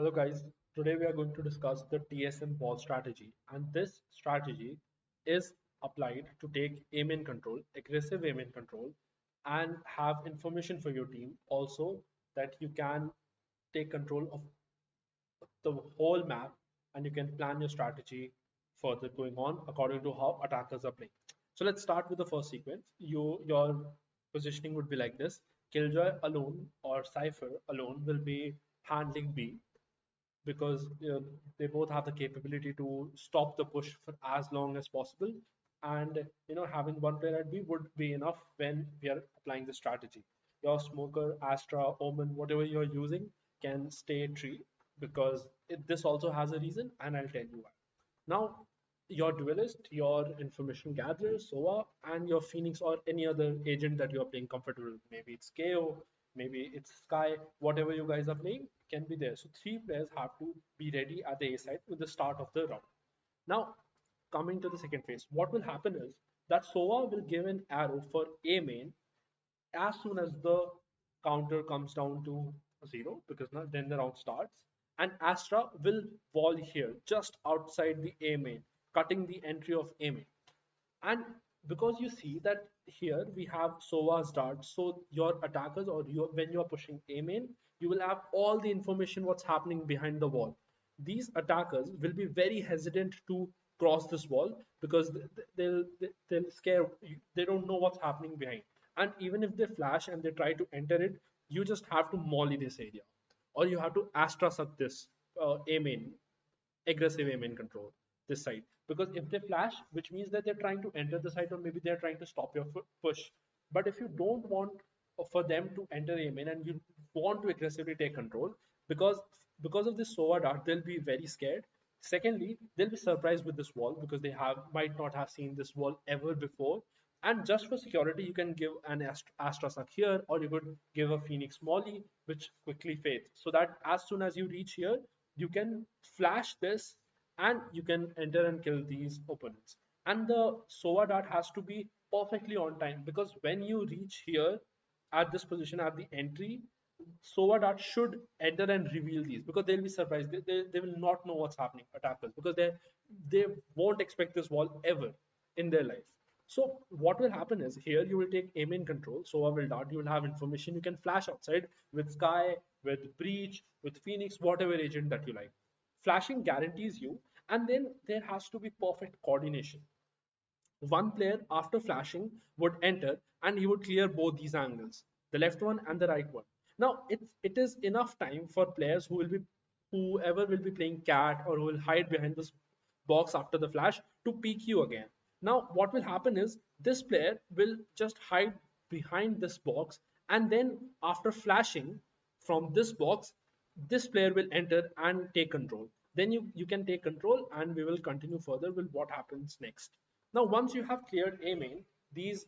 Hello guys, today we are going to discuss the TSM ball strategy, and this strategy is applied to take aim in control, aggressive aim in control, and have information for your team also that you can take control of the whole map and you can plan your strategy further going on according to how attackers are playing. So let's start with the first sequence. Your positioning would be like this. Killjoy alone or Cypher alone will be handling B because they both have the capability to stop the push for as long as possible, and having one player at B would be enough when we are applying the strategy. Your smoker, Astra, Omen, whatever you're using can stay tree because this also has a reason, and I'll tell you why. Now, your duelist, your information gatherer, SOA, and your Phoenix or any other agent that you're playing comfortable with. Maybe it's KO, maybe it's Sky, whatever you guys are playing can be there. So three players have to be ready at the A side with the start of the round. Now, coming to the second phase, what will happen is that SOA will give an arrow for A main as soon as the counter comes down to zero, because now then the round starts, and Astra will wall here just outside the A main, cutting the entry of A main. And because you see that here we have Sova's dart, so your attackers or when you're pushing A main, you will have all the information what's happening behind the wall. These attackers will be very hesitant to cross this wall because they'll scare, they don't know what's happening behind. And even if they flash and they try to enter it, you just have to molly this area, or you have to Astra suck this A main, aggressive aim and control this side, because if they flash, which means that they're trying to enter the site, or maybe they're trying to stop your push. But if you don't want for them to enter aim in and you want to aggressively take control, because of this SOA dart, they'll be very scared. Secondly, they'll be surprised with this wall because they have might not have seen this wall ever before. And just for security, you can give an Astra suck here, or you could give a Phoenix Molly, which quickly fades, so that as soon as you reach here, you can flash this and you can enter and kill these opponents. And the SOA dart has to be perfectly on time, because when you reach here at this position at the entry, SOA dart should enter and reveal these, because they'll be surprised. They will not know what's happening, attackers, because they won't expect this wall ever in their life. So what will happen is here you will take aim in control, SOA will dart, you will have information, you can flash outside with Sky, with Breach, with Phoenix, whatever agent that you like. Flashing guarantees you, and then there has to be perfect coordination. One player after flashing would enter and he would clear both these angles, the left one and the right one. Now it is enough time for players whoever will be playing cat or who will hide behind this box after the flash to peek you again. Now what will happen is this player will just hide behind this box, and then after flashing from this box, this player will enter and take control. Then you can take control, and we will continue further with what happens next. Now, once you have cleared A main, these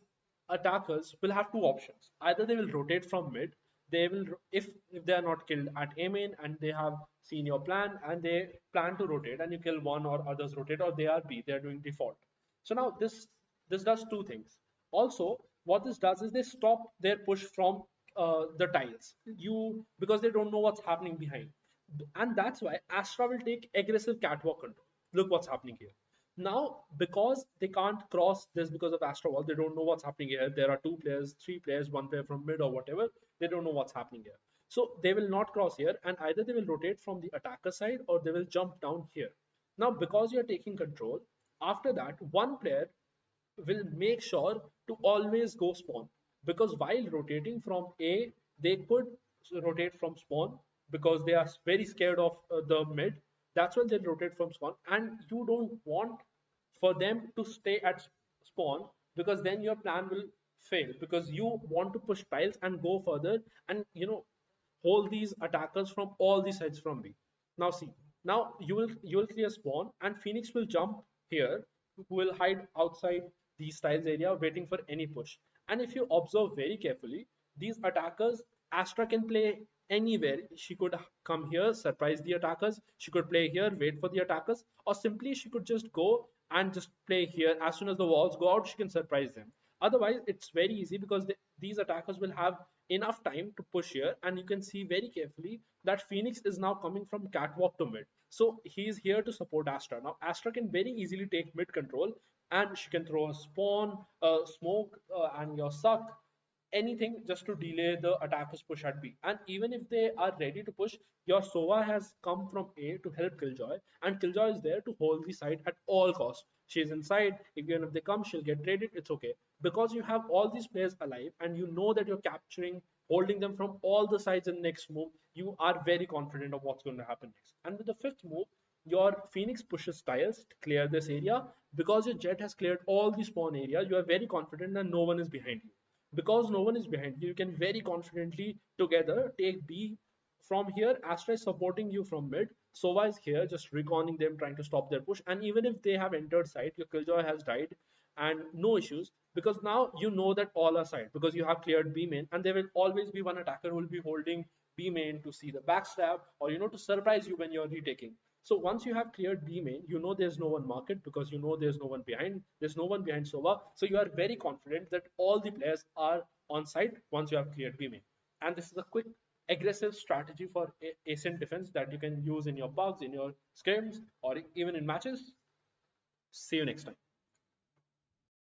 attackers will have two options. Either they will rotate from mid, they will, if they are not killed at A main and they have seen your plan and they plan to rotate and you kill one or others rotate, or they are B, they are doing default. So now this does two things. Also, what this does is they stop their push from the tiles. Because they don't know what's happening behind, and that's why Astra will take aggressive catwalk control. Look what's happening here. Now, because they can't cross this because of Astra wall, they don't know what's happening here. There are two players, three players, one player from mid or whatever. They don't know what's happening here. So they will not cross here, and either they will rotate from the attacker side or they will jump down here. Now, because you're taking control, after that, one player will make sure to always go spawn, because while rotating from A, they could rotate from spawn because they are very scared of the mid. That's why they'll rotate from spawn, and you don't want for them to stay at spawn, because then your plan will fail, because you want to push tiles and go further and hold these attackers from all the sides from B. Now see, now you will clear spawn and Phoenix will jump here, who will hide outside these tiles area waiting for any push. And if you observe very carefully, these attackers, Astra can play anywhere. She could come here, surprise the attackers. She could play here, wait for the attackers, or simply she could just go and just play here. As soon as the walls go out, she can surprise them. Otherwise, it's very easy because these attackers will have enough time to push here, and you can see very carefully that Phoenix is now coming from catwalk to mid. So he is here to support Astra. Now Astra can very easily take mid control, and she can throw a spawn, smoke, and your suck, anything just to delay the attacker's push at B. And even if they are ready to push, your Sova has come from A to help Killjoy, and Killjoy is there to hold the site at all costs. She's inside. Even if they come, she'll get traded. It's okay. Because you have all these players alive and you know that you're capturing, holding them from all the sides in the next move, you are very confident of what's going to happen next. And with the fifth move, your Phoenix pushes tiles to clear this area. Because your Jet has cleared all the spawn area, you are very confident that no one is behind you. Because no one is behind you, you can very confidently together take B. From here, Astra is supporting you from mid. Sova is here just reconning them, trying to stop their push. And even if they have entered side, your Killjoy has died and no issues, because now you know that all are side because you have cleared B main, and there will always be one attacker who will be holding B main to see the backstab, or to surprise you when you're retaking. So once you have cleared B main, you know there's no one market because you know there's no one behind. There's no one behind Sova. So you are very confident that all the players are on site once you have cleared B main. And this is a quick aggressive strategy for Ascent defense that you can use in your bugs, in your scrims, or even in matches. See you next time.